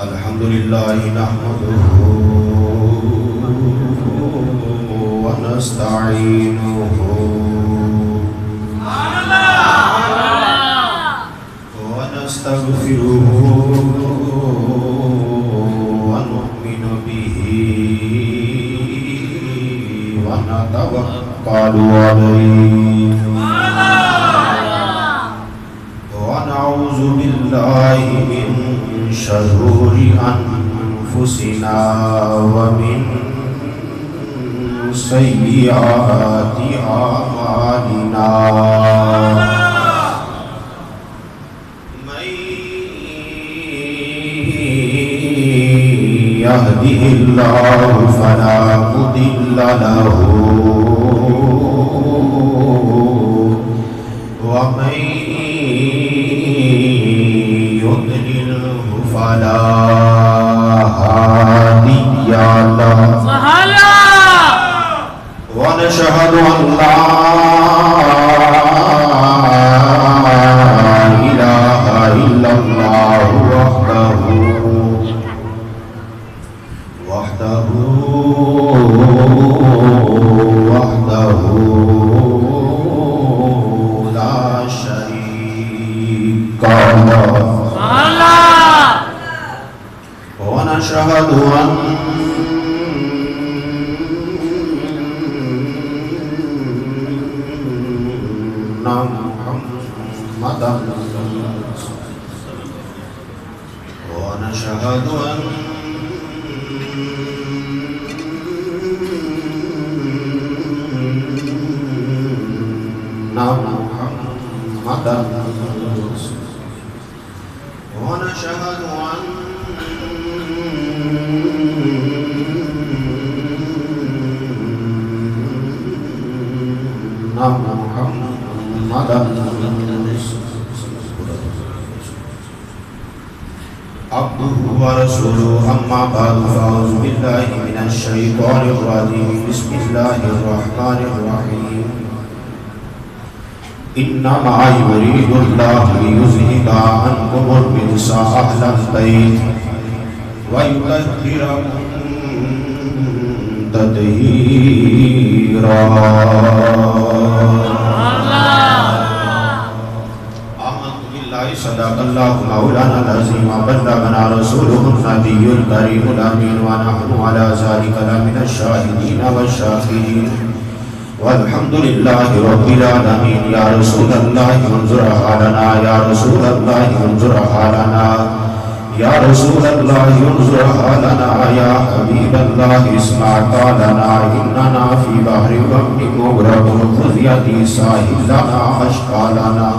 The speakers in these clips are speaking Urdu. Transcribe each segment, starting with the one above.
الحمد لله نحمده ونستعينه ونستغفره ونؤمن به ونتوكل عليه ونعوذ بالله من شرور أنفسنا ومن سيئات أعمالنا من يهده الله فلا مضل له ومن يضلله فلا هادي له ونشهد أن لا إله إلا الله وحده لا شريك له ونشهد أن محمدا ونشهد أن محمدا عبده ورسوله أما بعد فأعوذ بالله من الشيطان الرجيم بسم الله الرحمن الرحيم إنما يريد الله ليذهب عنكم الرجس أهل البيت ويطهركم تطهيرا صدق الله مولانا العظيم وبلغنا رسوله النبي الكريم الأمين ونحن على ذلك لمن الشاهدين والشاكرين والحمد لله رب العالمين يا رسول الله انظر حالنا يا رسول الله انظر حالنا يا رسول الله انظر حالنا يا حبيب الله اسمع قالنا إننا في بحر غم مغرق خذ يدي ساحل لنا أشقالنا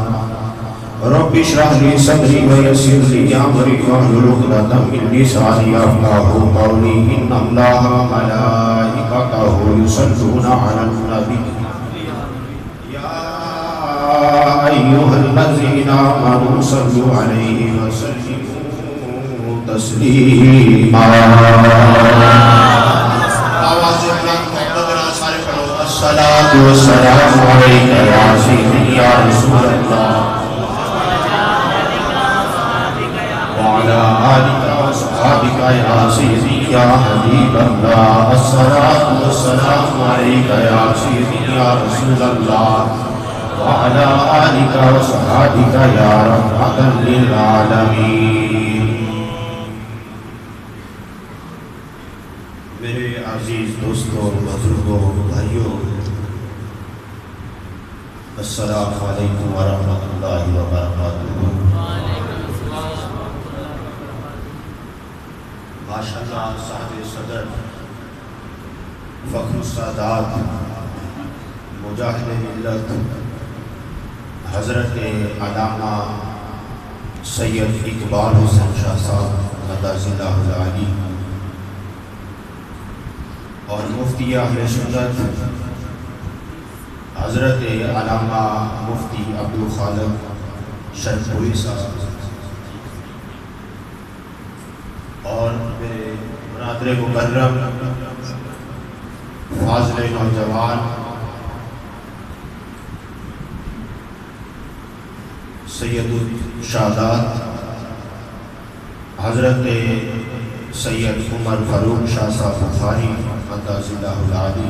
رب اشرح لي صدري ويسر لي امري واحلل عقدة من لساني يفقهوا قولي ان الله وملائكته يصلون على النبي يا ايها الذين امنوا صلوا عليه وسلموا تسليما الصلاة والسلام عليك يا سيدي يا رسول الله وعلى آلك وصحابك يا سيدي يا حبيب الله الصلاة والسلام عليك يا سيدي يا رسول الله وعلى آلك وصحابك يا رحمة للعالمين میرے عزیز دوستوں بزرگوں بھائیوں السلام علیکم ورحمۃ اللہ وبرکاتہ ماشاءاللہ صاحب صدر فخر السادات مجاہد ملت حضرت علامہ سید اقبال حسین شاہ صاحب مدرس اللہ العالی اور مفتی اہل سنت حضرت علامہ مفتی عبدالخالق شرفپوری صاحب اور میرے برادر مکرم فاضل نوجوان سید الشہادات حضرت سید عمر فاروق شاہ صاحب بخاری قدس اللہ العالی،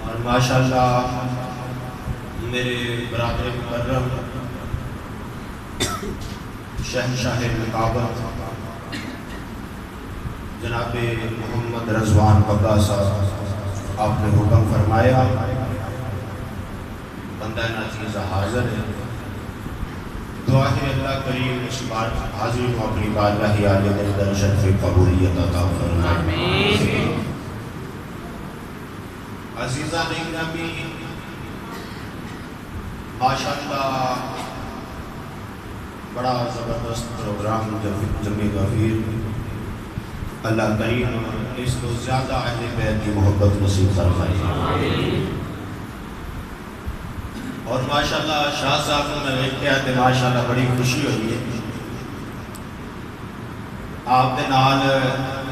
اور ماشاءاللہ میرے برادر مکرم شہنشاہ رقابت جناب محمد رضوان بگا صاحب، آپ نے حکم فرمایا بندہ ناچیزہ حاضر ہے، دعا ہے اللہ کریم اس بار حاضری کو اپنی بارگاہ عالیہ میں در شرف قبولیت عطا فرمائے۔ عزیزان گرامی، ماشاءاللہ بڑا زبردست پروگرام جمع غفیر، اللہ کریم اس کو زیادہ اہل بیت کی محبت نصیب فرمائے۔ اور ماشاءاللہ شاہ صاحب کو میں دیکھتے آتے ماشاءاللہ بڑی خوشی ہوئی ہے۔ آپ دے نال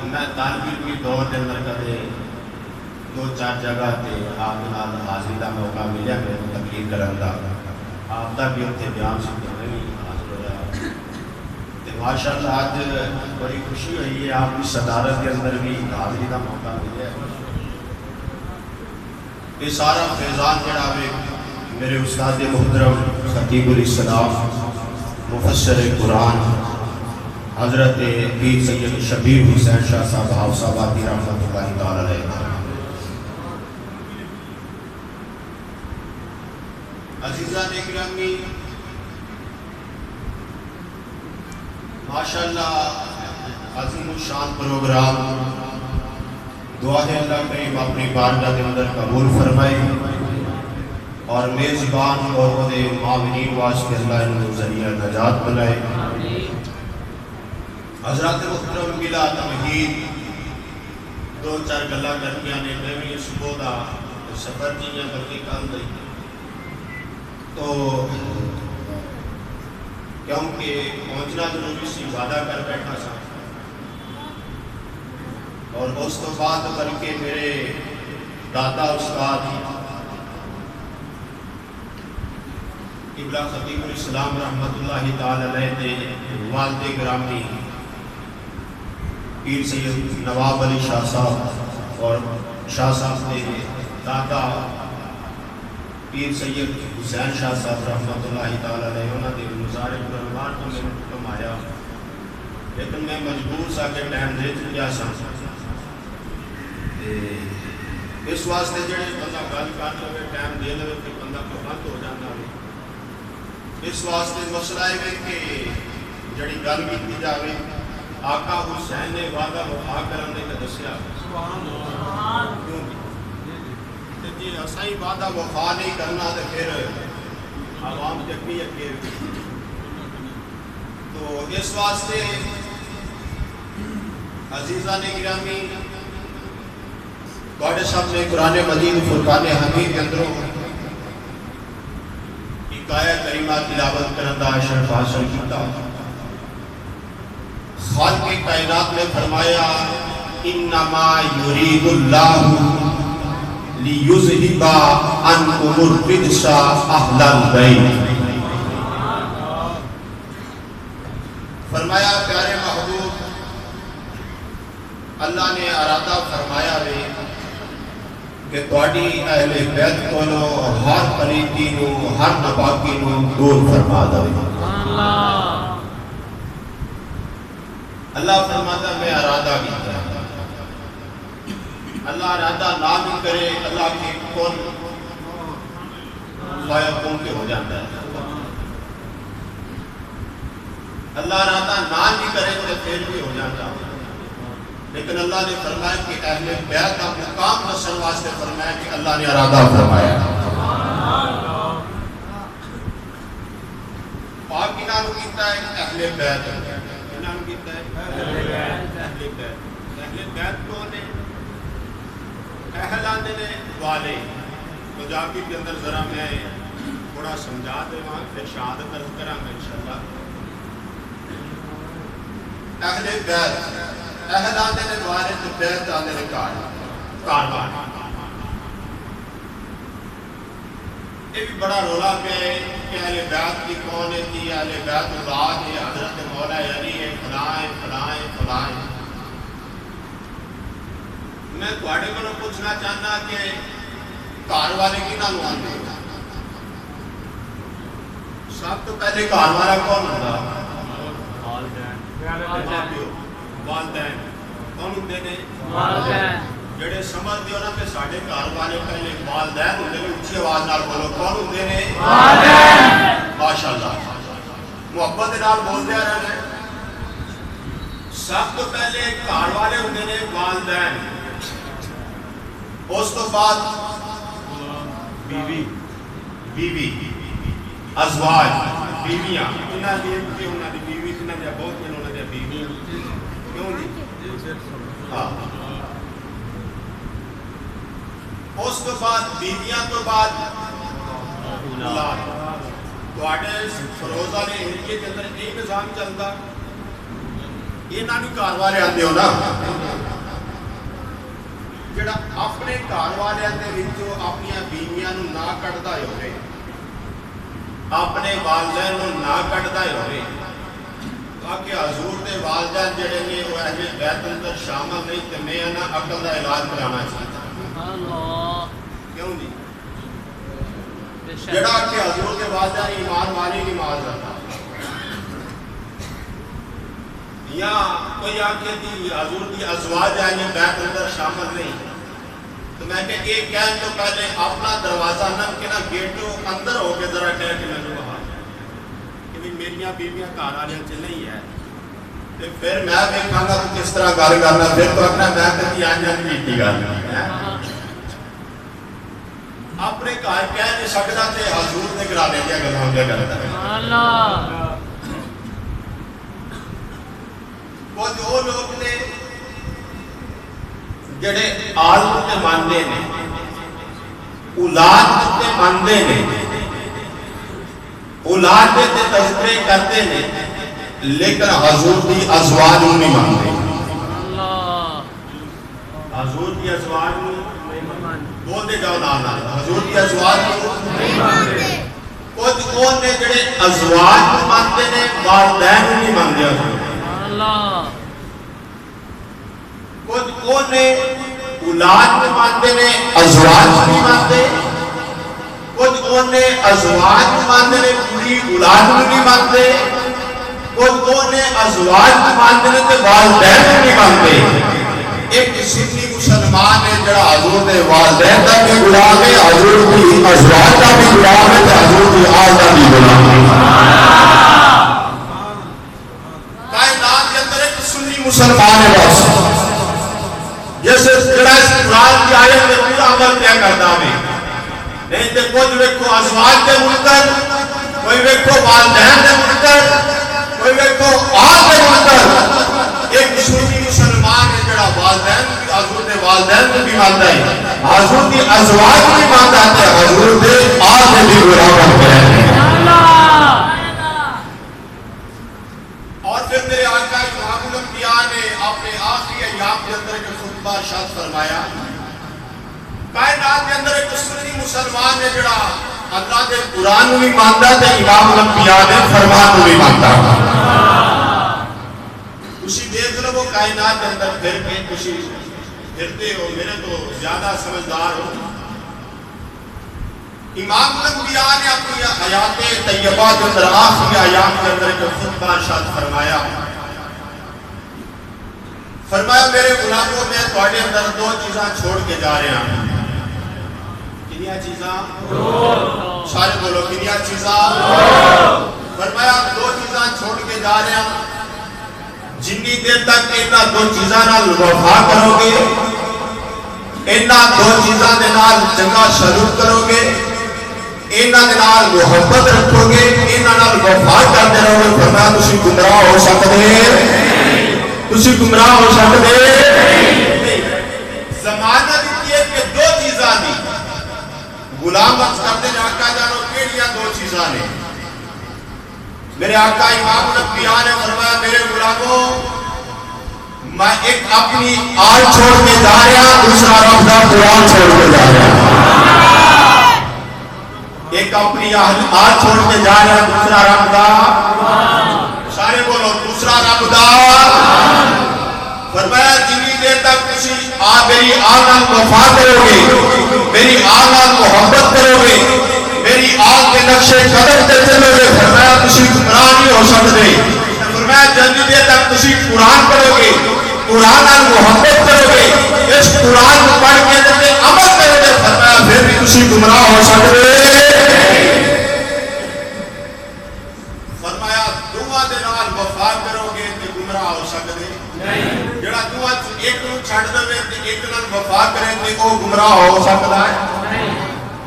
میں طالب علمی دور دے اندر کدے دو چار جگہ تے آپ دے نال حاضری دا موقع ملیا میرے کو تقریر کرن دا، آپ دا بھی اتنے بیان سنتے میں بھی حاضر ہویا تے ماشاءاللہ آج بڑی خوشی ہوئی ہے، آپ کی صدارت کے اندر بھی حاضری دا موقع ملیا ہے۔ یہ سارا فیضان جڑا ہوئے میرے استاد محترم خطیب الاسلام مفسر قرآن حضرت پیر سید شبیر حسین شاہ صاحب حافظ آبادی رحمۃ اللہ تعالی علیہ۔ عزیزان گرامی، ماشاءاللہ عظیم الشان پروگرام، دعا ہے اللہ کریم اپنی بارگاہ کے اندر قبول فرمائے اور میزبان اور وہ معاونین واسطے اللہ انہوں ذریعہ نجات بنائے۔ حضرات محترم بلا تمہید دو چار گلہ کرکیاں نے میں بھی صبح دا سفر جیاں کرکی کام دئی تو کیونکہ پہنچنا ضروری سی وعدہ کر بیٹھا سا، اور اس تو بعد کر کے میرے دادا استاد قبلہ خطیب الاسلام رحمت اللہ تعالی علیہ دے والد گرامی پیر سید نواب علی شاہ صاحب اور شاہ صاحب دے دادا پیر سید حسین شاہ صاحب رحمت اللہ تعالی علیہ، انہوں نے مزار برمان کو میں حکم آیا، لیکن میں مجبور سا کے ٹائم دے چکیا سا، اس واسطے جڑے بندہ گل کر لے ٹائم دے لے کہ بندہ پابند ہو جاتا ہے، اس واسطے مسئلہ ہے کہ جڑی گل کی جاوے آقا حسین نے وعدہ وفا کرنے کا دسیا، جی اسائی وعدہ وفا نہیں کرنا تو پھر عوام جگی اگے، تو اس واسطے عزیزان گرامی بڑے سامنے قرآن مجید فرقان حمید کے اندروں آیہ کریمہ تلاوت کرندہ شرف حاصل کیتا۔ خالق کائنات نے فرمایا انما یرید اللہ لیذھب عنکم الرجس اہل البیت، فرمایا پیارے محبوب اللہ نے ارادہ فرمایا ہے کہ تواڈی اہل بیت کولو ہر پلیتی نو ہر ناپاکی نو دور فرما دے۔ اللہ فرماتا میں ارادہ کیتا ہے، اللہ ارادہ نہ بھی کرے اللہ کی کون فیکون کے ہو جاتا ہے، اللہ ارادہ نہ بھی کرے تو پھر بھی ہو جاتا ہے، لیکن اللہ نے فرمایا کہ اہل بیت کا مقام نسل واسطے فرمایا کہ اللہ نے ارادہ فرمایا۔ پاک انہوں کیتا ہے اہل بیت، انہوں کیتا ہے اہل بیت۔ اہل بیت کون ہے؟ اہل آنے نے والے، تو جاکی کے اندر ذرا میں تھوڑا سمجھا دے وہاں پھر شہادت عرض کرا میں انشاءاللہ۔ اہل بیت، اہل آنے نے والے تو بیت آنے نے کاربان۔ یہ بھی بڑا رولا پہ ہے کہ اہل بیت کی کون ہے کہ اہل بیت اولاد ہے، حضرت مولا علی ہے، فلاں فلاں فلاں. میں تھوڑے کو پوچھنا چاہنا کہ گھر والے کہنا لوگ سب تو پہلے گھر والا کون ہوتا؟ والدین. کون ہوتے ہیں؟ والدین. جڑے سمجھتے ہو نا کہ ساڈے گھر والے پہلے والدین ہوتے ہیں، اچھی آواز نال بولو کون ہوتے ہیں؟ والدین. ماشاءاللہ محبت دے نال بولتے رہنا ہے. سب تو پہلے گھر والے ہوتے ہیں والدین، اس تو بعد بیوی بیوی ازواج بیویاں. انہاں دی بیوی انہاں دی بہت میں انہاں دی بیوی کیوں جی؟ ہاں. اس تو بعد بیویاں تو بعد اولاد. تواڈے فروزہ نے انڈیا کے اندر یہ نظام چلتا، یہ نہ گھر والے آتے ہو نا جڑا اپنے گھر والے دے وچوں اپنی بیویاں نو نہ کڈدا ہوئے، اپنے والدین نو نہ کڈدا ہوئے، تاکہ حضور دے والدین جڑے نے وہ اہل بیت اندر شامل نہیں تے میں نہ عقل دا علاج کرانا چاہتا. کیوں جی؟ جڑا کہ حضور دے والدین ایمان والی نماز رکھتا یا کوئی آکے دی حضور دی ازواج آئیں بیت اندر شامل نہیں، تو میں کہ ایک کہن تو پہلے اپنا دروازہ نم کے نا گیٹوں اندر ہو کے ذرا کہہ کے میں باہر کہ میریاں بیویاں گھر والے چ نہیں ہے. پھر میں دیکھاں گا تو کس طرح گل کرنا، پھر تو اپنا میں کتی آنجن کی گل اپنے گھر کہہ نہیں سکتا تے حضور نے گرانے دیا گلاں کیا کرتا ہے. اللہ وہ جو لوگ نے جڑے آلم تے مانتے نے، اولاد تے مانتے نے، اولاد تے تذکرے کرتے نے، لیکن حضور دی ازواج نہیں مانتے. حضور دی ازواج بول دے جاؤ نام حضور دی ازواج نہیں مانتے. کچھ کون نے جڑے ازواج مانتے نے والدین نہیں مانتے. کچھ کون نے اولاد میں مانتے نے ازواج نہیں مانتے. کچھ کون نے ازواج میں مانتے نے پوری اولاد میں نہیں مانتے. کچھ کون نے ازواج میں مانتے نے تے والدین میں نہیں مانتے. ایک سنی مسلمان ہے جڑا حضور دے والدین دا بھی غلام ہے، حضور دی ازواج دا بھی غلام ہے تے حضور دی آل دا بھی غلام ہے. کائنات کے اندر ایک سنی مسلمان ہے بس، جیسے جڑا اس قرآن کی آیت میں پورا عمل کیا کرتا ہے. نہیں تے کوئی ویکھو ازواج دے منکر، کوئی ویکھو والدین دے منکر، کوئی ویکھو آل دے منکر. ایک سنی مسلمان ہے جڑا والدین حضور دے والدین کو بھی مانتا ہے، حضور کی ازواج کو بھی مانتا ہے، حضور دے آل دے بھی غلام ہے. اور پھر میرے آقا امام الانبیاء نے اپنے آخری ایام کے اندر جو خطبہ ارشاد فرمایا، کائنات کے اندر ایک سنی مسلمان ہے جڑا اللہ دے قرآن کو بھی مانتا ہے، امام الانبیاء نے فرمان کو بھی مانتا ہے. اسی دیکھ لو وہ کائنات کے اندر پھر کے کسی پھرتے ہو، میرے تو زیادہ سمجھدار ہو. امام الانبیاء نے اپنی حیات طیبہ کے اندر آخری ایام کے اندر جو خطبہ ارشاد فرمایا، فرمایا میرے غلاموں میں تواڈے اندر دو چیزاں چھوڑ کے جا رہے ہیں. کنیا چیزاں؟ سارے بولو کنیا چیزاں؟ فرمایا دو چیزاں چھوڑ کے جا رہے ہیں، جنی دیر تک انہاں دو چیزاں نال وفا کرو گے، انہاں دو چیزاں دے نال چنگا سلوک کرو گے، انہاں دے نال محبت رکھو گے، انہاں نال وفا کرتے رہو گے، فرمایا تسی گمراہ ہو سکتے، تسی گمراہ ہو سکتے. زمانہ دیتی ہے کہ دو چیزاں دی غلام بخش کرتے ہیں. آقا جانو کیڑیاں دو چیزاں نے؟ میرے آقا امام الانبیاء نے فرمایا میرے غلاموں میں ایک اپنی آل چھوڑ کے جا رہا، دوسرا رب دا قرآن چھوڑ کے جا رہا. ایک اپنی آج چھوڑ کے جا رہا ہے، دوسرا رب دا سارے بولو دوسرا رب دا فرمایا جنی دیر تک کسی میری آل نال وفا کرو گے، میری آل نال محبت کرو گے، میری آل کے نقشے قدم تے چلو گے، فرمایا کسی گمراہ نہیں ہو سکتے۔ فرمایا جنی دیر تک کسی قرآن پڑھو گے، قرآن نال محبت کرو گے، اس قرآن کو پڑھ کے تے عمل کرو گے، فرمایا پھر بھی کسی گمراہ ہو سکتے۔ فرمایا دعا دے نال وفا کرو گے تے گمراہ ہو سکتے نہیں، جڑا دعا ایک نو چھڑ دے تے ایک نال وفا کرے تے او گمراہ ہو سکدا ہے نہیں،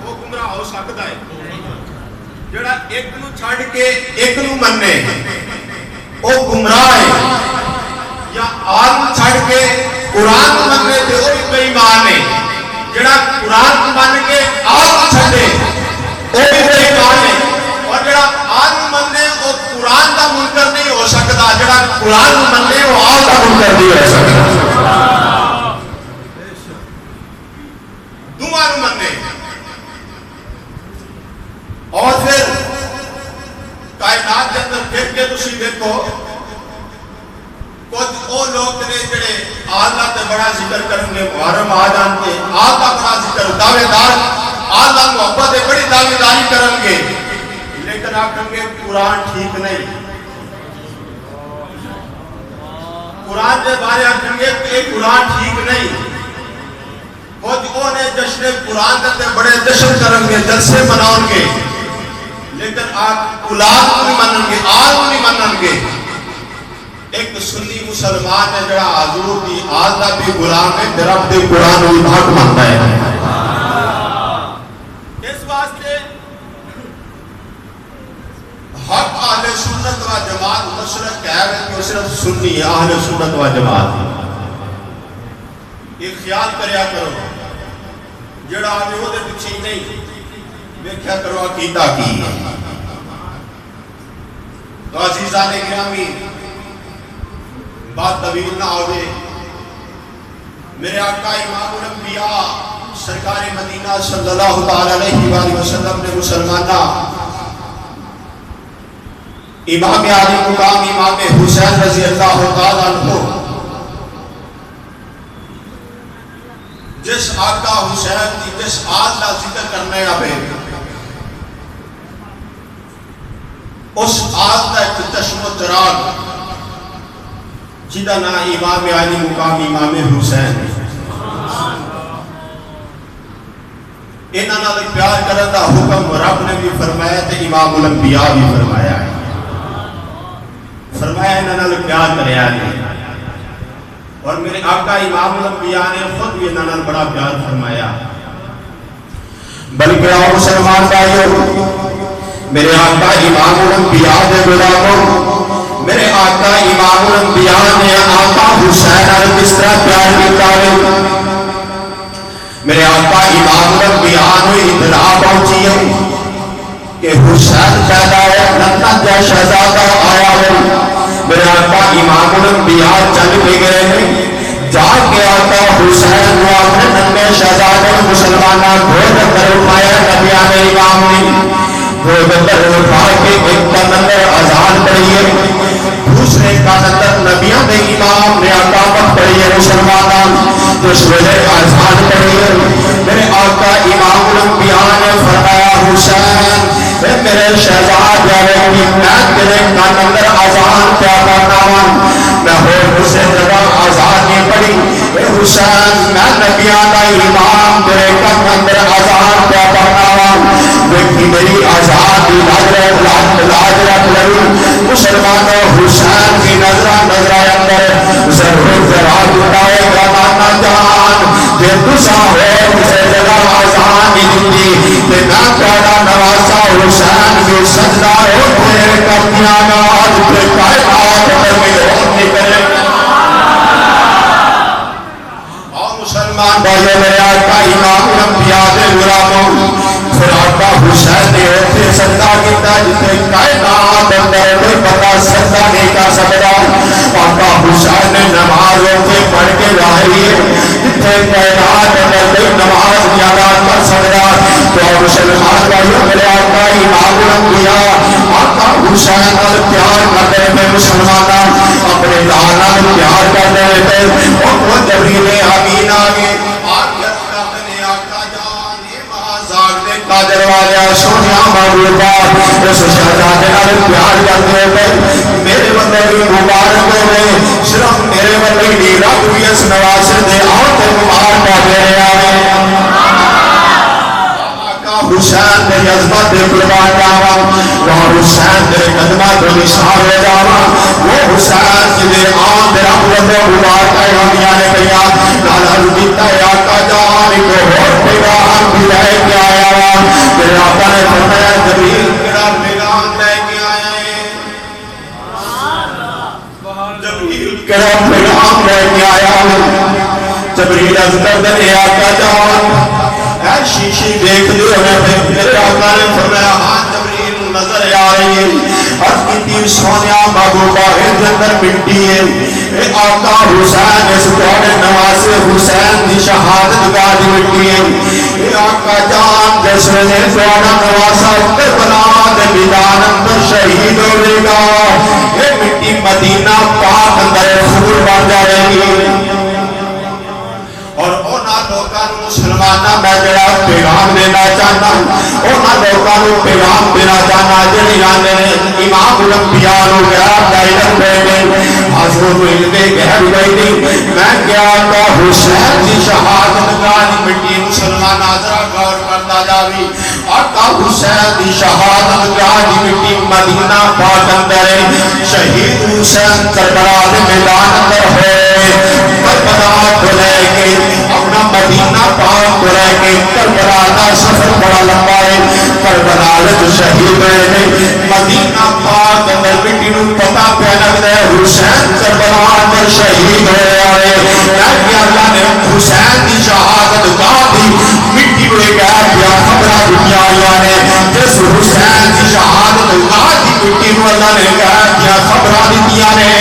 وہ گمراہ ہو سکدا ہے۔ جڑا ایک نو چھڑ کے ایک نو مننے او گمراہ ہے، یا آن چھڑ کے قرآن مننے تے او بھی بے ایمان ہے۔ جڑا قرآن من کے آن چھڑے او بھی بے ایمان ہے، اور جڑا آن مننے او قرآن دا منکر نہیں ہو سکتا، جڑا قرآن مننے وہ آن دا منکر نہیں ہو سکتا۔ دعا نو مننے اور پھر کائنات کے اندر پھر کے تسی دیکھو کچھ او لوگ نے جڑے آلہ تے بڑا ذکر کریں گے، محرم آ جانتے آلہ بڑا ذکر دعوے دار آلہ محبت بڑی دعوے داری کریں گے، لیکن آکھیں گے قرآن ٹھیک نہیں، قرآن کے بارے آکھیں گے کہ قرآن ٹھیک نہیں۔ خود او نے جشن قرآن تے بڑے جشن کریں گے، جلسے مناؤں گے، لیکن اولاد نہیں منن گے، آل نہیں منن گے۔ ایک سنی مسلمان ہے جڑا حضور دی آل دا بھی غلام ہے، رب دے قرآن بھی بھاگ مانتا ہے۔ اس واسطے حق اہل سنت و جماعت مشرق کہہ رہے ہیں کہ صرف سنی ہے، اہل سنت و جماعت ہے۔ یہ خیال کریا کرو جڑا آنے ہو دے پچھے نہیں دیکھیا کرو عقیدہ کی ہے۔ تو عزیزان گرامی بات طویل نہ ہوئے، میرے آقا امام الانبیاء سرکار مدینہ صلی اللہ تعالی علیہ وآلہ وسلم نے مسلمانہ امام علی مقام امام حسین رضی اللہ تعالی عنہ جس آقا حسین کی جس آل کا ذکر کرنے آبے اس آل کا ایک چشم و چراغ جدہ نا امام علی مقام امام حسین انہاں نے پیار کرن دا حکم رب نے بھی فرمایا تے امام الانبیاء بھی فرمایا ہے، فرمایا انہاں نے پیار کریا ہے، اور میرے آقا امام الانبیاء نے خود بھی انہاں نے بڑا پیار فرمایا۔ بلکہ آپ مسلمان بھائیو، میرے آقا امام الانبیاء دے غلاموں، میرے آقا امام الانبیاء نے آقا حسین اور کس طرح پیار کیتا ہے۔ میرے آقا امام الانبیاء نے اطلاع پہنچی ہے کہ حسین پیدا ہے، ننھا جا شہزادہ آیا ہے۔ میرے آقا امام الانبیاء چل کے گئے ہیں، جا کے آقا حسین کو اپنے ننھے شہزادے مسلمانہ گود کر اٹھایا، نبیان امام نے گود کر اٹھا کے ایک کا نمبر اذان پڑھی ہے، دوسرے کا نمبر نبیان امام نے اقامت پڑھی ہے، مسلمانہ جس وجہ اذان پڑھی ہے۔ میرے آقا امام الانبیاء نے فرمایا حسین اے میرے شہزاد یارے میں تیرے کا نمبر اذان کیا کرنا ہوں، میں ہو اسے جگہ اذان نہیں پڑھی، اے حسین میں نبیان امام تیرے کا نمبر اذان کیا کرنا ہوں، دیکھی میری اذان کی لاج رکھ لگی۔ مسلمانوں حسین کی نظرہ اندر ضرور ذرات اٹھائے گا مانا جان کہ تسا ہو اسے جگہ آزان دیتی کہ میں پیدا نواسا حسین کی سجدہ ہوتے کرنیا ناز پہ کائنات پر ملون نکلے۔ اور مسلمان بھائیو میرے آقا امام الانبیاء دے غلاموں، پھر آقا حسین نے ہوتے سجدہ کیتا جتے کائنات اندر کوئی پتا سجدہ نہیں کا سکتا۔ آقا حسین نے نماز ہوتے پڑھ کے لائی ہے جتے کائنات اندر کوئی نماز نہیں ادا کر سکتا۔ تو مسلمان بھائیوں میرے آقا امام الانبیاء آقا حسین نال پیار کرتے پہ مسلمان اپنے لال نال پیار کرتے پہ وہ جبریل امین آگے قادر والیا سونیا محبوبہ اس شہزادے نال پیار کرتے پہ میرے بندے بھی مبارک ہوئے صرف میرے بندے بھی رب بھی اس نواسے دے آتے مبارک کرتے رہے حسین دے عظمت دے قربان جاوا وہ حسین دے قدمات و نثار ہو جاوا وہ حسین جدے آن دے رحمت و مبارک ہوندیاں نے کیا نال عرض کیتا ہے آقا جان کو اور پیغام بھی لے کے آیا وا میرے آقا نے فرمایا جبریل کیڑا پیغام لے کے آیا ہے جبریل کیڑا پیغام لے کے آیا جبریل عرض کرتے ہیں آقا جان شیشی دیکھ لو میرے آقا نے فرمایا ہاں جبریل نظر آ رہی ہے عرض کی تیر سونیا محبوبہ اس اندر مٹی ہے اے آقا حسین اس دوڑے نواسے حسین دی شہادت گاہ دی مٹی ہے اے آقا جان جس نے دوڑا نواسا کربلا دے میدان اندر شہید ہوئے گا اے مٹی مدینہ پاک اندر خون بن جائے گی اور اونا لوگاں مسلمانہ میں جڑا پیغام دینا چاہتا اونا لوگاں پیغام دینا چاہتا جڑی آنے امام الانبیاء نو گیا دائرت بیٹھے حضرت علم گہر گئی دی میں کیا کہ حسین کی شہادت گاہ مٹی مسلمان آزرہ غور کرتا جاوی آقا حسین کی شہادت گاہ مٹی مدینہ پاک اندر شہید حسین کربلا دے میدان اندر ہوئے کربلا کو لے کے اپنا مدینہ پاک کو لے کے کربلا دا سفر بڑا لمبا ہے کربلا جو شہید ہوئے مدینہ پاک اندر مٹی نو پتا پہ لگ دے حسین کربلا اندر شہید ہوئے آئے لیکن اللہ نے حسین کی شہادت گاہ دی مٹی ہوئے گیا کیا خبرہ دنیا اللہ نے جس حسین کی شہادت گاہ دی مٹی نو اللہ نے کہا کیا خبرہ دنیا نے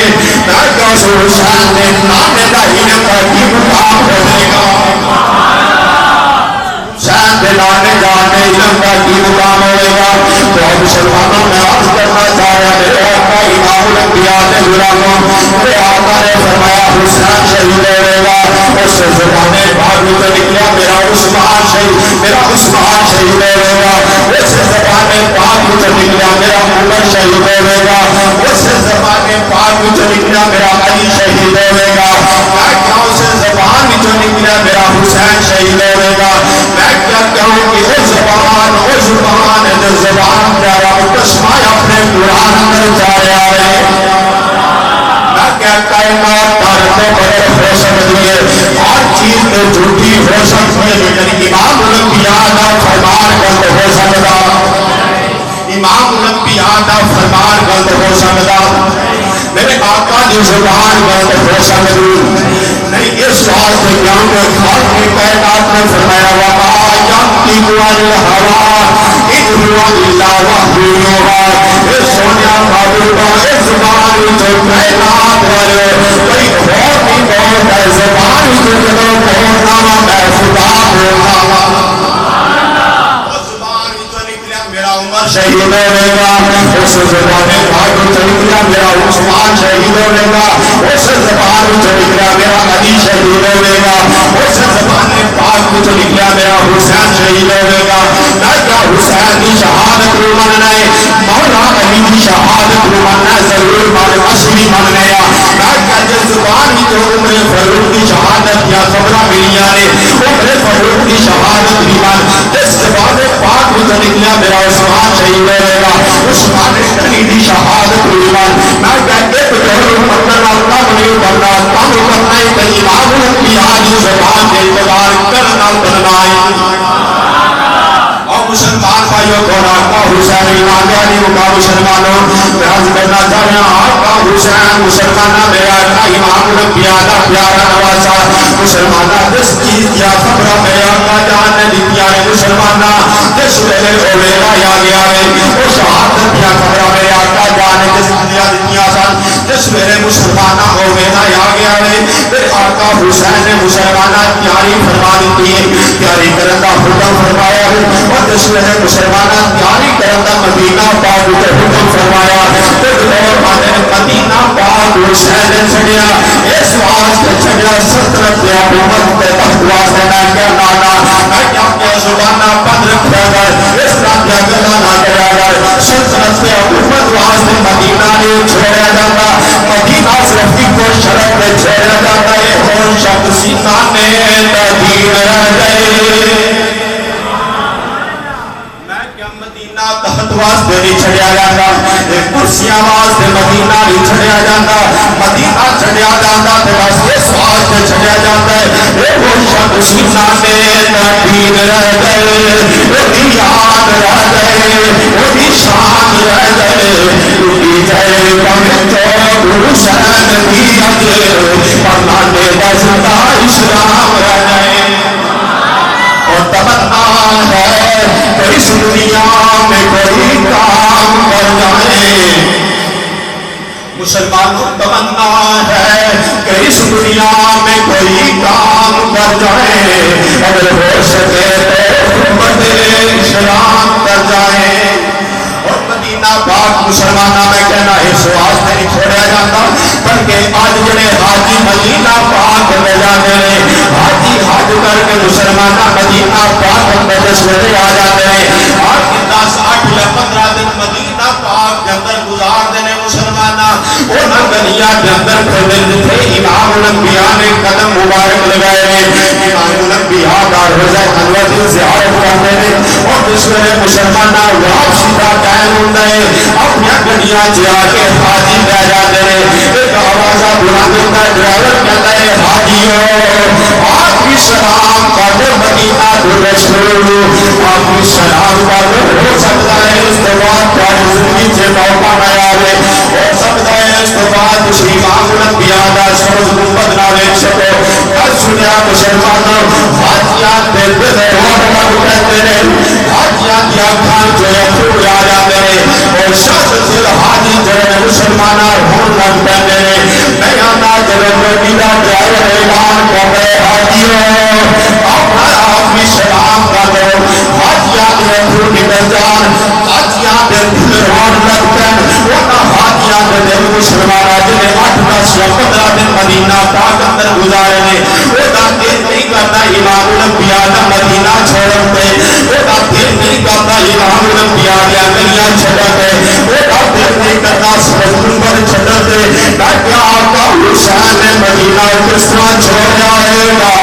لیکن اس حسین نے نانے دہینے کا کی مقام ہونے گا حسین دلانے جانے علم کا کی مقام ہوئے گا تو اب مسلمانوں میں عرض کرنا چاہیا میرے آقا امام الانبیاء نے غلاموں میرے آقا نے فرمایا حسین شہید ہوئے گا اس زبانے بعد میں نکلا میرا عثمان شہید ہوئے گا اس زبانے بعد میں نکلا میرا عمر شہید ہوئے گا اس زبانے بعد میں نکلا میرا علی شہید ہوئے گا میں کیا اس زبان جو نکلا میرا حسین شہید ہوئے گا میں کیا کہوں کہ وہ زبان جو زبان پیارا مقسمہ اپنے قرآن اندر جا رہا ہے میں کیا کائنات تارتے بڑے ہو سکتی ہے ہر چیز میں جھوٹی ہو سکتی ہے لیکن امام الانبیاء کا فرمان غلط ہو سکتا امام الانبیاء کا فرمان غلط ہو سکتا میرے آقا کی زبان غلط ہو سکتی نہیں اس سوال سے کیوں کہ خالق کی کائنات نے فرمایا وَمَا يَنطِقُ عَنِ الْهَوَىٰ إِنْ هُوَ إِلَّا وَحْيٌ يُوحَىٰ اے سونیا محبوبہ اے زبان جو کائنات والے کوئی اور بھی بہت ہے زبان جو جدو بہت نامہ میں خدا بولتا شہید ہوئے گا اس زبان پاک جو نکلا میرا عثمان شہید ہوئے گا اس زبان جو نکلا میرا علی شہید ہوئے گا اس زبان پاک جو نکلا میرا حسین شہید ہوئے گا کیا حسین کی شہادت کو مننا ہے مولا علی کی شہادت کو مننا ہے ضرور مان اصلی مننا ہے کیا جس زبان جو عمر فاروق کی شہادت یا خبرہ ملیاں نے عمر فاروق کی شہادت بھی مان جس زبان پاک جو نکلا میرا عثمان شہید ہوئے گا عثمان علی کی شہادت بھی مان میں کہتے ہیں کہ پتنا اللہ نہیں کرنا کام کرنا ہے کہ امام الانبیاء کی زبان کے اعتبار کرنا کرنا ہے اور مسلمان بھائیوں کو آقا حسین امام علی مقام مسلمانوں میں عرض کرنا چاہیا آقا حسین مسلمانہ میرا آقا امام الانبیاء کا پیارا نواسا مسلمانہ جس چیز یا خبرہ میرے آقا جان نے دیا ہے مسلمانہ جس ویلے ہوئے گا یا گیا ہے وہ شہادت یا خبرہ میرے آقا جان نے جس دیا سن جس ویلے مسلمانہ ہوئے گا یا گیا ہے پھر آقا حسین نے مسلمانہ تیاری فرما دیتی ہے تیاری کرنے کا حکم فرمایا ہے اور دشمن مسلمانہ تیاری کرتا مدینہ پاک تے حکم فرمایا مدینہ پاک حسین چھڑیا اس واسطے چھڑیا سلطنت دے حکومت تے تخت واسطے میں کیا نانا میں کیا زبانہ بند رکھیا گئے اس طرح کیا گلا نہ کریا گئے سلطنت تے حکومت واسطے مدینہ نے چھوڑیا جاتا مدینہ صرف کو شرط میں چھوڑیا جاتا ہے ہون شخص سینہ میں تدین رہ گئے تخت واسطے نہیں چھڑیا جاتا کرسیاں واسطے مدینہ نہیں چھڑیا جاتا مدینہ چھڑیا جاتا تے بس اس واسطے چھڑیا جاتا ہے وہ شخص سینہ میں تدین رہ گئے وہ یاد رہ گئے وہ شان رہ گئے اٹھی جائے کمیں تو حسین کی اجر پڑھانے بستا اسلام رہ گئے اور تمنا ہے کہ اس دنیا میں کوئی کام کر جائے مسلمانوں تمنا ہے کہ اس دنیا میں کوئی کام کر جائے اگر ہو سکے تو خدمت اسلام کر جائے اور مدینہ پاک مسلمانہ میں کہنا اس واسطے نہیں چھوڑیا جاتا بلکہ آج جنہیں حاجی مدینہ پاک میں جاتے ہیں حاجی حج کر کے مسلمانہ مدینہ پاک میں تشریف آ جاتے ہیں آج کے 10 8 یا 15 دن مدینہ پاک کے اندر گزار دینے مسلمانہ انہاں گلیاں کے اندر کھڑے تھے امام الانبیاء نے قدم مبارک لگائے ہیں امام الانبیاء کا روزہ انور کی زیارت کرتے ہیں اور دشمن مسلمانہ واپسی کا ٹائم ہوتا ہے اپنی گلیاں جا کے حاجی بہ جاتے ہیں ایک آوازہ بلند ہوتا ہے ڈرائیور کہتا ہے حاجیوں آپ کی سلام کا مدینہ رسول آپ کی سلام کا ہو سکتا ہے اس کے بعد تمہاری زندگی سے موقع نہ آئے ہو سکتا ہے اس کے بعد اس امام الانبیاء کا سبز گنبد نہ دیکھ سکو کل سنیا مسلمانوں حاجیات دے دل روڈ پر کہتے ہیں حاجیات کی آنکھان جو ہے پھول آ جاتے ہیں اور شخص دل حاجی جو ہے مسلمانہ ہون لگ پہنے ہیں میں آنا جلو مدینہ ڈرائیور اعلان کر رہے حاجیوں اپنا آپ کی سلام کا دو حاجیات نے پھول نکل جان حاجیات دل روڈ لگ پہن ورنہ حاجیات دل مسلمانہ جنہیں 8 10 یا 15 دن مدینہ پاک اندر گزارے نے وہ دل نہیں کرتا امام الانبیاء کا مدینہ چھوڑتے وہ دل نہیں کرتا امام الانبیاء کا گلیاں چھڑتے وہ دل نہیں کرتا سبز گنبد چھڑتے تاکہ آقا حسین مدینہ کس طرح چھوڑ جائے گا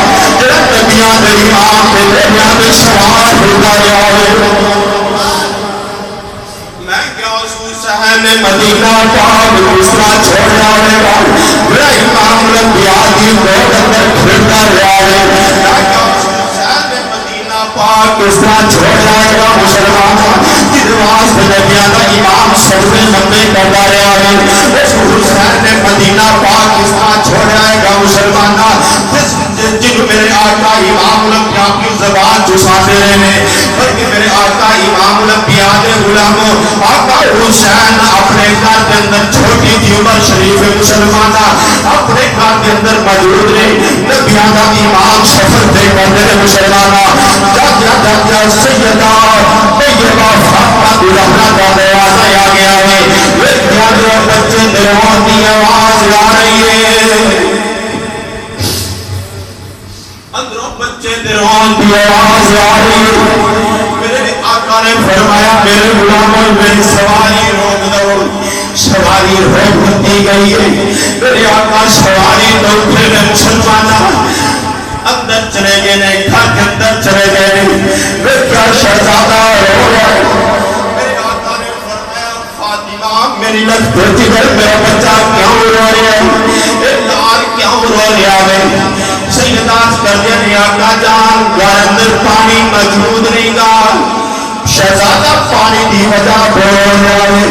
جب نبیان امام کے درمیان سوال ہوتا جائے میں کیا حسین مدینہ پاک کس طرح چھوڑ جائے گا میرا امام الانبیاء کی روڈ اندر کھڑتا جائے پاک کس طرح چھوڑ جائے گا مسلمانہ جن واسطے نبیان امام سبزے لمبے کرتا رہا ہے اس حسین نے مدینہ پاک کس طرح چھوڑ جائے گا مسلمانہ جن میرے آقا امام الانبیاء کی زبان چساتے رہے بلکہ میرے آقا امام الانبیاء کے غلاموں آقا حسین اپنے گھر کے اندر چھوٹی تھی عمر شریف مسلمانہ اپنے گھر کے اندر موجود رہے نبیان کا امام سفر دے کرتے رہے مسلمانہ جا سیدہ طیبہ فاطمہ زہرا کا دروازہ آ گیا ہے اندروں بچے دروازے کی آواز آ رہی ہے اندروں بچے دروازے کی آواز آ رہی ہے میرے آقا نے فرمایا میرے غلاموں میری سواری روک دو سواری روک دی گئی ہے میرے آقا سواری تو پھر مسلمانہ اندر چلے گئے نہیں گھر کے اندر چلے گئے نہیں میرا شہزادہ رو رہا ہے میرے آقا نے فرمایا فاطمہ میری لگتے جگر میرا بچہ کیوں رو رہا ہے لال کیوں رو رہا ہے سیدات کر دیا نہیں آقا جان گھر اندر پانی موجود نہیں گا شہزادہ پانی دی وجہ بول رہا ہے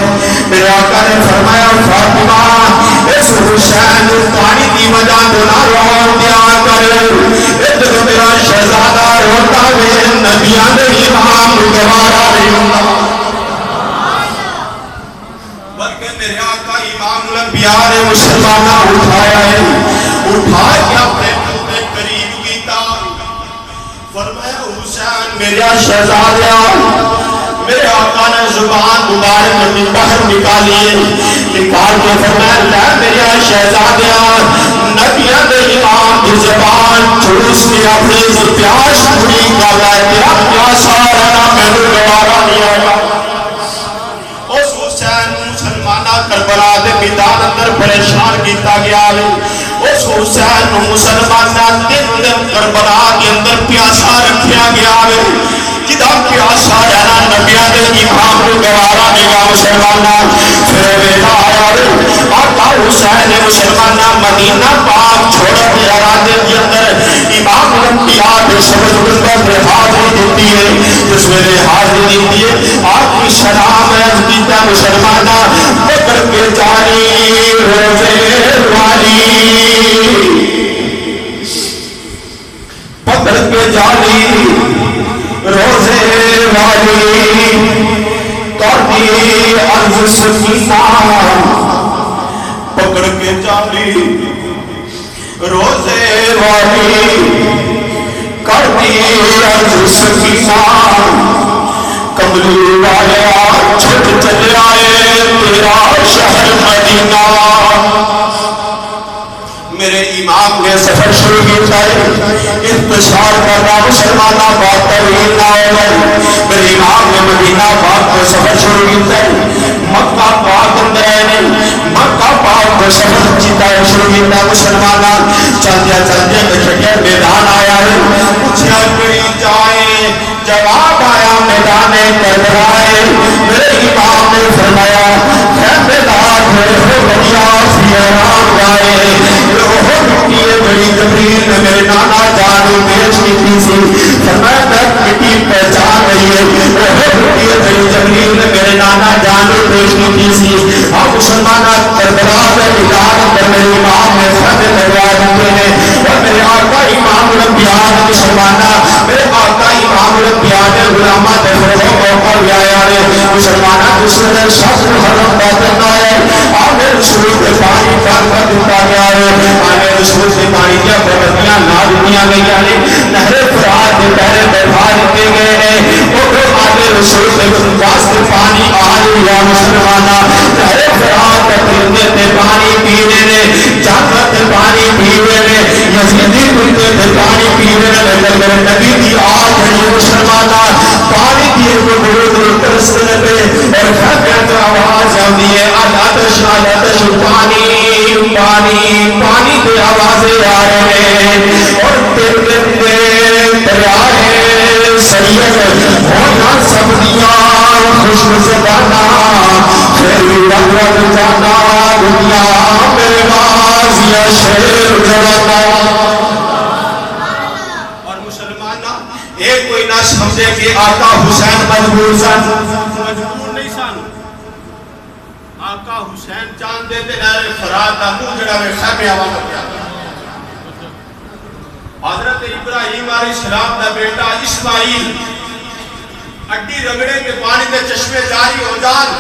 میرے آقا نے فرمایا فاطمہ اس حسین پانی دی وجہ دونا رو دیا کر ادھر میرا شہزادہ روتا ہے نبیان امام گوارا نہیں ہوتا بلکہ میرے آقا امام الانبیاء نے مسلمانہ اٹھایا ہے اٹھا کے اپنے قریب کیتا فرمایا حسین حسین میرا شہزادہ میرے آقا نے زبان مبارک میں باہر نکالی نکال کے فرمایا لا میرا شہزادہ نبیوں دے امام کی زبان چوس کے اپنی پیاس پوری کر رہا ہے تیرا پیاسا رہنا میرے گوارا نہیں آیا اس حسین مسلمانہ کربلا دے میدان اندر پریشان کیتا گیا اس حسین مسلمانہ دن کربلا کے اندر پیاسا رکھیا گیا جدا پیاسا رہنا نبیوں دے امام کو گوارا نہیں گا مسلمانہ پھر ویلا آیا آقا حسین مسلمانہ مدینہ پاک چھوڑا کے ارادے کے اندر امام الانبیاء کے سبز گنبد میں حاضری دیتی ہے جس میں حاضری دیتی ہے آپ کی سلام عرض کیتا مسلمانہ پکڑ کے جانی روزے والی پکڑ کے جانی روزے والی کرتی عرض سکینہ پکڑ کے جانی روزے والی کرتی عرض سکینہ کملی والے چھٹ چلے آئے تیرا شہر مدینہ میرے امام نے سفر شروع کیا ہے انتشار کرنا مسلمانہ بات طویل نہ ہوگا میرے امام نے مدینہ پاک کو سفر شروع کیا ہے مکہ پاک اندر ہے مکہ پاک کو سفر شروع کیا ہے مسلمانہ چلتے چلتے بچھٹے میدان آیا ہے پوچھا کری جائے جواب آیا میدان کربلا ہے میرے امام نے فرمایا ہے میدان میرے ہو بڑیا سیران گائے بڑی جبریل نے میرے نانا جانو پیش کی تھی سی فرمایا میں مٹی پہچان رہی ہے بڑی جبریل نے میرے نانا جانو پیش کی تھی سی آپ مسلمانہ کربلا میں میدان پر میرے امام نے خط لگوا دیتے ہیں اور میرے آقا امام الانبیاء نے مسلمانہ میرے آقا امام الانبیاء نے غلامہ دفروں موقع لیا ہے مسلمانہ جس نے شخص حرم باطن آئے آنے رسول کے پانی کار کر دیتا گیا ہے آنے رسول سے پانی کیا پربتیاں لا دنیا گئی آنے نہر فرات کے پہلے بیٹھا دیتے گئے ہیں اور آنے رسول سے گنجاز کے پانی آئی یا مسلمانہ نہر فرات کے پرندے تے پانی پینے نے جانور تے پانی پینے نے یزیدی پرندے تے پانی پینے نے لیکن میرے نبی کی آج ہے مسلمانہ پانی پیے کو بہت دور ترسنے پہ اور خبر تو آواز آتی ہے آتش پانی پانی پانی کی آوازیں آ رہے ہیں اور پرندے دریائے سید ہونا سب دیا خوشب زبانہ پھر بھی رنگ جانا دنیا میرے باز یا شیر جوانا اور مسلمانہ ایک کوئی نہ سمجھے کہ آقا حسین مجبور سن مجبور نہیں سن آقا حسین چاند دیتے نہر فرات کا منہ جڑا میں خیمے آواز کیا حضرت ابراہیم علیہ السلام کا بیٹا اسماعیل اڈی رگڑے کے پانی کے چشمے جاری ہو جان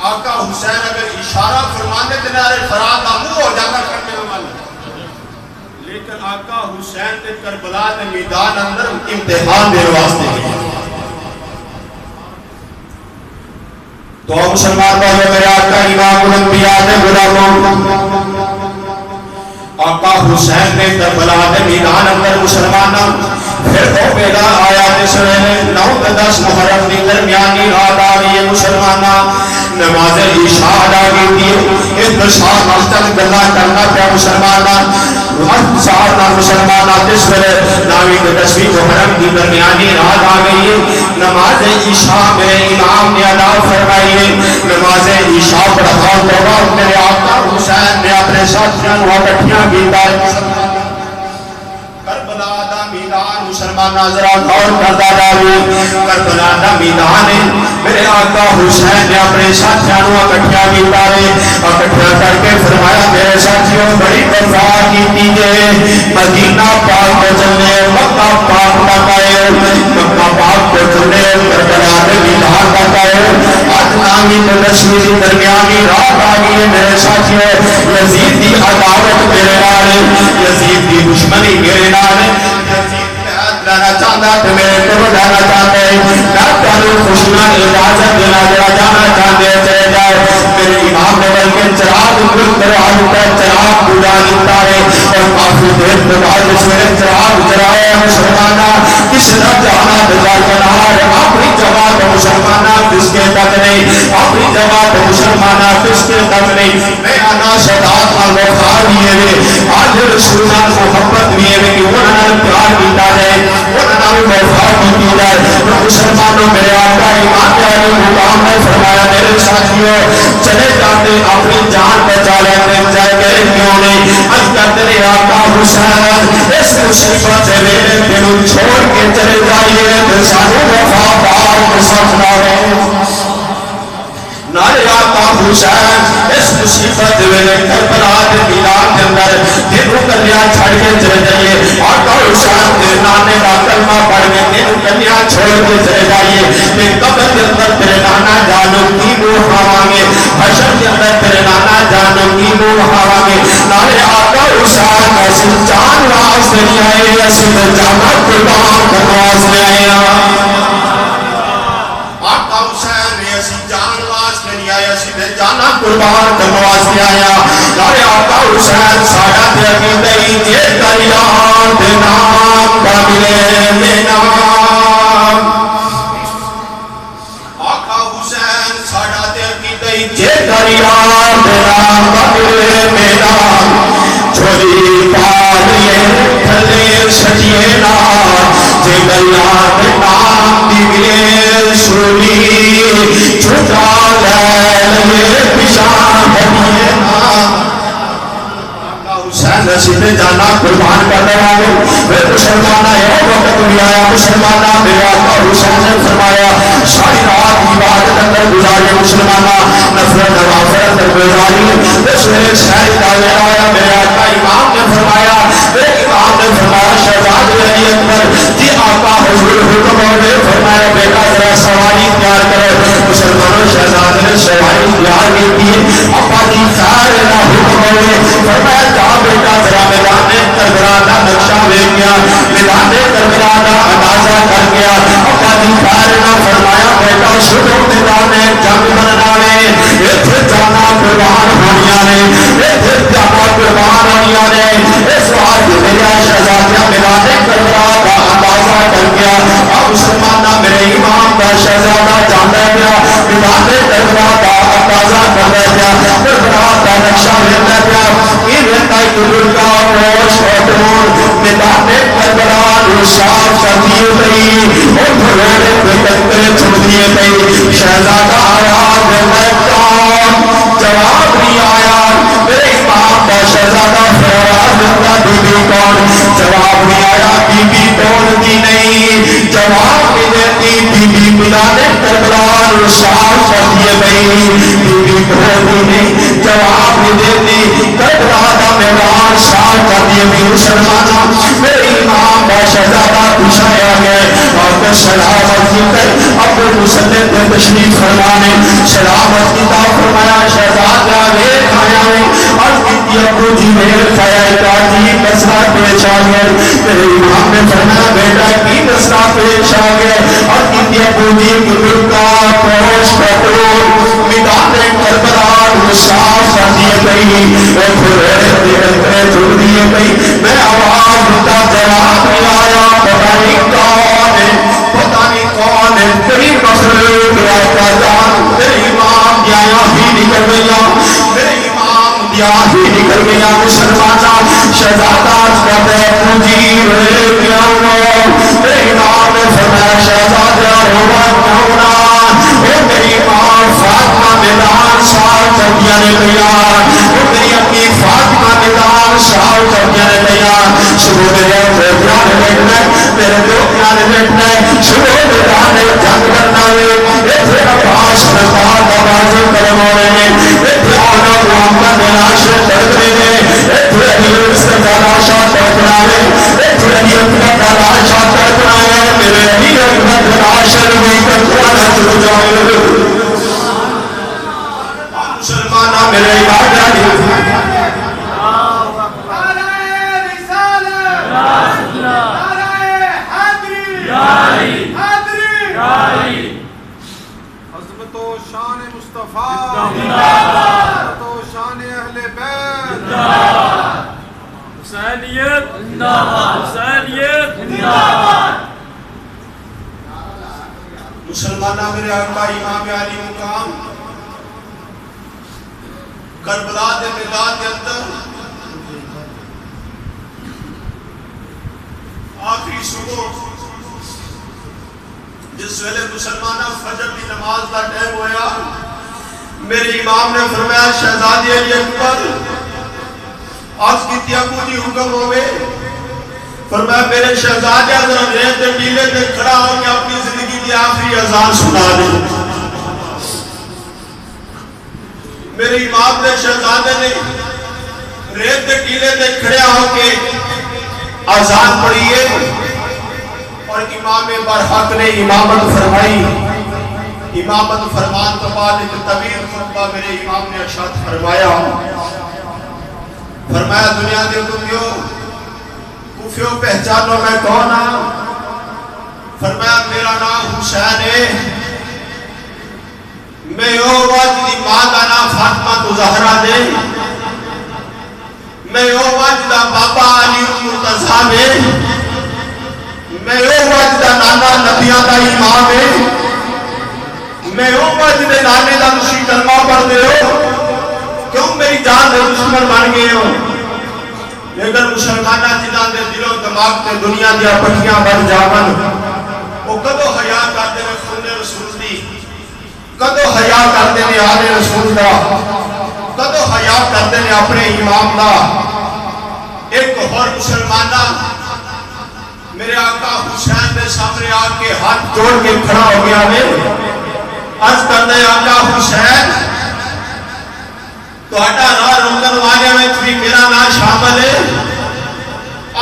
آقا حسین اگر اشارہ فرمانے تے نہر فرات کا منہ ہو جاتا کرنے والا لیکن آقا حسین کے کربلا کے میدان اندر امتحان دے واسطے تو مسلمان بھائیو میرے آقا امام الانبیاء نے غلاموں آقا حسین نے کربلا کے میدان اندر مسلمانوں پھر تو پیدا آیا جس نے 9-10 محرم کی درمیانی رات آ رہی ہے مسلمانہ نماز عشاء ادا کی تھی انتشار مستق گلا کرنا پیا مسلمانہ سار نہ مسلمانہ جس میں 9-10 محرم کی درمیانی رات آ گئی ہے نماز عشاء میرے امام نے ادا فرمائی ہے نماز عشاء پڑھا تو بعد میرے آقا حسین نے اپنے ساتھیاں کو اکٹھیاں کیتا ہے کربلا دا میدان مسلمان ناظران غور کرتا جاوے کربلا دا میدان ہے میرے آقا حسین نے اپنے ساتھیاں کو اکٹھیاں کیتا ہے اکٹھیاں کر کے فرمایا میرے ساتھیوں بڑی وفا کیتی ہے مدینہ پاک کو چلنے مکہ پاک تک آئے مکہ پاک کو چلنے کربلا دے میدان تک آئے آدنامی تدشوری درمیانی رات آگئی ہے میرے ساتھیوں یزید دی عداوت میرے نال یزید دی دشمنی میرے نال یزید لینا چاہتا تو میرے کو لینا چاہتے میں تمہیں خوشیاں اجازت دینا جانا چاہتے چلے جاؤ میرے امام نے بلکہ چراغ دروازے پر چراغ بجھا دیتا ہے اور کافی دیر کے بعد اس نے چراغ جلایا مسلمانہ کس طرح جانا بجا کنار اپنی جماعت مسلمانہ کس کے تک نہیں اپنی جماعت مسلمانہ کس کے تک نہیں میں آنا صداقت کا وفا دیے ہوئے آج رسولہ محبت دیے ہوئے کہ انہوں نے پیار کیتا ہے انہوں نے وفا کی جائے مسلمانوں میرے آقا امام علی مقام نے فرمایا میرے ساتھیوں چلے جاتے اپنی جان بچا لیتے جائے گئے کیوں نہیں اج کا تیرے آقا حسین اس مصیبت سے میرے دل چھوڑ کے چلے جائیے تو سانو وفادار کے ساتھ رہے نارے آقا حسین اس مصیبت میں کربلا کے میدان کے اندر دنوں کنیا چھڑ کے چلے جائیے آقا حسین کے نانے کا کلمہ پڑھ کے دنوں کنیا چھوڑ کے چلے جائیے کہ قبر کے اندر تیرے نانا جانو کی منہ کھاوانگے حشر کے اندر تیرے نانا جانو کی منہ کھاوانگے نارے آقا حسین ایسی جان واسطے نہیں آئے ایسی جانا قربان کرنے واسطے آئے آقا حسین ایسی جان واسطے نہیں آیا سیدھے جانا قربان کرنے واسطے آیا نارے آقا حسین ساڑا دے عقیدہ یہ کریان دے نام کا ملے دے نام آقا حسین ساڑا دے عقیدہ یہ کریان دے نام کا ملے دے نام چھوڑی پالیے تھلے سجیے نام جے گلیاں دے نام دی ملے سولی چھوٹا لے پیشان بھیے نام حسین رسیدے جانا قربان کرنے والے میں مسلمانہ ہے وقت بھی آیا مسلمانہ میرے آقا حسین نے فرمایا ساری رات عبادت اندر گزاری مسلمانہ نفرت نوافر اندر گزاری اس میں شہر دعوے آیا میرے آقا امام نے فرمایا میرے امام نے فرمایا شہزاد علی اکبر جی آقا حضور حکم نے فرمایا بیٹا ذرا سواری تیار کرو مسلمانوں شہزاد نے سواری تیار کی تھی اپا کی خیر نہ حکم نے فرمایا جا بیٹا ذرا میدان کربلا کا نقشہ لے گیا میدان کربلا کا اندازہ کر گیا اپا کی خیر نہ فرمایا بیٹا شروع میدان جنگ بننا نے اتھے جانا قربان ہونیا نے اتھے جانا قربان ہونیا نے اس وقت میرا شہزادیہ میدان کربلا کا اندازہ کر گیا اب مسلمانہ میرے امام کا شہزادہ جانا گیا میدان کربلا کا اندازہ کر گیا کربلا کا نقشہ لینا گیا یہ رہتا ہے قبول کا روش خاتون میدان کربلا صاف کر دیے گئی اور بھروڑے پہ تکتے چھوڑ دیے گئی شہزادہ آیا جواب نہیں آیا میرے امام کا شہزادہ فیراز کا بی بی کون جواب نہیں آیا بی بی کون دی نہیں جواب نہیں دیتی بی بی میدان کربلا صاف کر دیے گئی بی بی کون دی نہیں جواب نہیں دیتی کربلا کا میدان صاف کر دیے گئی مسلمانہ میرے امام کا شہزادہ پوچھایا گئے اور پھر سلامت کی کر اپنے مسلم کو تشریف فرمانے سلامت کی تا فرمایا شہزادہ ویر کھایا ہے اور کتی ابو جی ویر کھایا ہے کاجی مسئلہ پیش آگئے میرے امام نے فرمایا بیٹا کی مسئلہ پیش آگئے اور کتی ابو جی قبل کا پوش پترون میدان کربلا صاف کر دیے گئی اور پھر چھوڑ دیے گئی میں آواز ہوتا جواب نہیں آیا پتہ نہیں کون ہے تیری مخلوق آقا جان میرے امام دیا ہی نکل گیا میرے امام دیا ہی نکل گیا مسلمانہ شہزادہ کہتے ہیں مجیر ہے کیا ہونا میرے امام نے فرمایا شہزادہ ہونا کیا ہونا میری امام فاطمہ میدان سال کر دیا نے گیا میری اپنی فاطمہ میدان سال کر دیا نے گیا شروع میرے پیار بیٹھنا میرے دو پیار بیٹھنا شروع میدان جنگ کرنا ہے اتھے عباس نفاد آوازیں کرم ہو رہے ہیں اتھے آنا محمد ناشر ترکنے ہیں اتھے علیہ استعلاشہ ترکنا ہے اتھے علیہ استعلاشہ ترکنا ہے میرے علیہ استعلاشہ بھی ترکنا جو جائے مسلمانہ میرے عبادہ شان مصطفیٰ عظمت و شان اہل بیت حسینیت زندہ باد حسینیت زندہ باد مسلمانہ میرے آقا امام علی مقام کربلا دے میدان کے اندر آخری صبح جس ویلے مسلمانہ فجر کی نماز کا ٹائم ہویا میرے امام نے فرمایا شہزادی علی اکبر آج کی تیابو جی حکم ہوئے فرمایا میرے شہزادی ذرا ریت دے ٹیلے تے کھڑا ہو کے اپنی زندگی کی آخری اذان سنا دے میرے امام نے شہزادے نے ریت دے ٹیلے تے کھڑا ہو کے اذان پڑھی ہے اور امام برحق نے امامت فرمائی امامت فرمان تو بعد ایک طویل خطبہ میرے امام نے ارشاد فرمایا دنیا دے کوفیو پہچانو میں کون ہوں فرمایا میرا نام حسین ہے میں او واجدی ماں کا نام فاطمہ تو زہرا دے میں او واجدہ بابا علی مرتضیٰ ہے میں او واجدہ نانا نبیاں کا امام ہے میں او واجدہ نانے کا تسی کلمہ پڑھ دے ہو کیوں میری جان دے دشمن بن گئے ہو لیکن مسلمانہ جنہاں دے دلوں دماغ تے دنیا دیا پٹھیاں بن جاون وہ کدو حیا کرتے ہیں خون رسول دی کدو حیا کرتے ہیں آل رسول دا کدو حیا کرتے ہیں اپنے امام دا ایک اور مسلمانہ میرے آقا حسین دے سامنے آ کے ہاتھ جوڑ کے کھڑا ہو گیا ہے عرض کرتے ہیں آقا حسین تو اٹھا راہ رمضان والے میں بھی میرا نام شامل ہے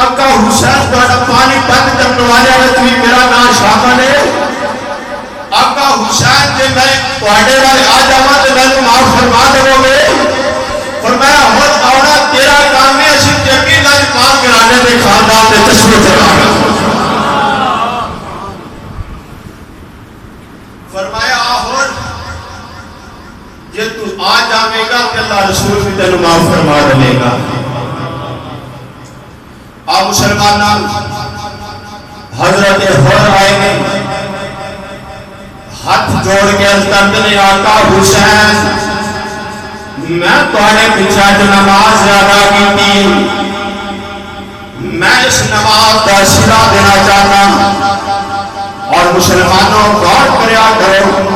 آقا حسین تو اٹھا پانی بند کرنے والے میں بھی میرا نام شامل ہے آقا حسین جے میں پہاڑے والے آج آمد میں تو معاف فرما دو گے فرمایا خود آونا تیرا کام ہے اسی تیقین آج پاک گرانے میں خاندان میں تشویح چلا گا فرمایا آہور یہ تو آج آمے گا کہ اللہ رسول بھی تنو معاف فرما دلے گا آپ مسلمانہ حضرت ہور آئے گے ہاتھ جوڑ کے کرتے آقا حسین میں تمہارے پیچھے جو نماز ادا کی تھی میں اس نماز کا صلہ دینا چاہتا اور مسلمانوں غور کریا کرو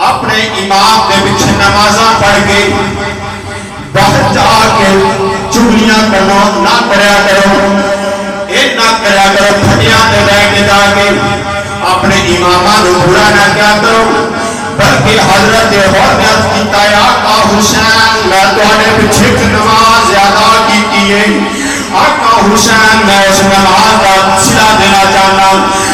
اپنے امام کے پیچھے نمازاں پڑھ کے باہر جا کے چگلیاں کرو نہ کریا کرو نہ کریا کرو پھٹیاں دے بیٹھ کے جا کے اپنے اماماں کو برا نہ کیا کرو بلکہ حضرت اور نے عرض کیتا ہے آقا حسین میں تمہارے پیچھے کی نماز ادا کی ہے آقا حسین میں اس نماز کا صلہ دینا چاہنا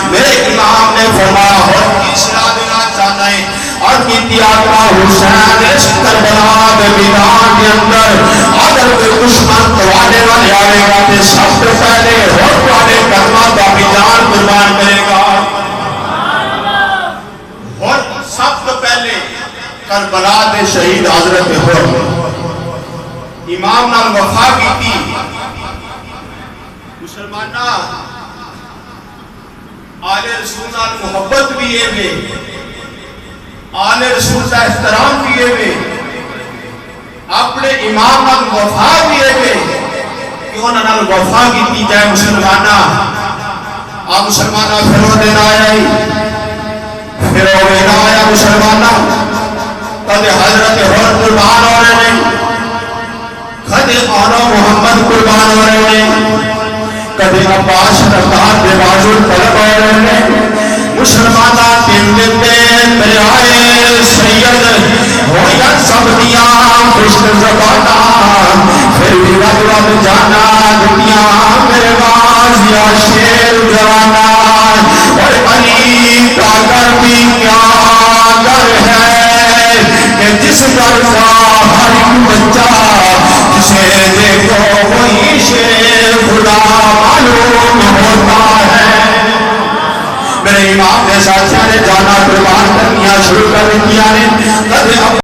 میرے امام نے فرمایا اور کی صلہ دینا چاہنا ہے اور کیتی آقا حسین اس کربلا کے میدان کے اندر اگر کوئی دشمن تمہارے والے آئے گا تو سب سے پہلے اور تمہارے کلمہ کا بھی جان قربان کرے گا اور سب سے پہلے کربلا دے شہید حضرت ہور امام نال وفا کی تھی مسلمانہ آل رسول نال محبت بھی ہے بے آل رسول کا احترام بھی ہے بے اپنے امام نال وفا بھی ہے بے کیوں نال وفا کی تھی جائے مسلمانہ آپ مسلمانہ پھرو دینا آیا پھر اوینا آیا مسلمانہ کدے حضرت ہور قربان ہو رہے ہیں کدے آنو محمد قربان ہو رہے ہیں کدے عباس رفتار بے بازو طلب ہو رہے ہیں مسلمانہ دن دیتے میرے آئے سید ہویا سب دیا خوشت زبانہ پھر بھی رب رب جانا دنیا میرے باز یا شیر جوانا اور علی کا گر بھی کیا گر ہے کہ جس گر کا ہر بچہ جسے دیکھو وہی شیر خدا معلوم ہوتا ہے میرے امام نے ساتھیاں نے جانا قربان کرنیاں شروع کر دیا نے.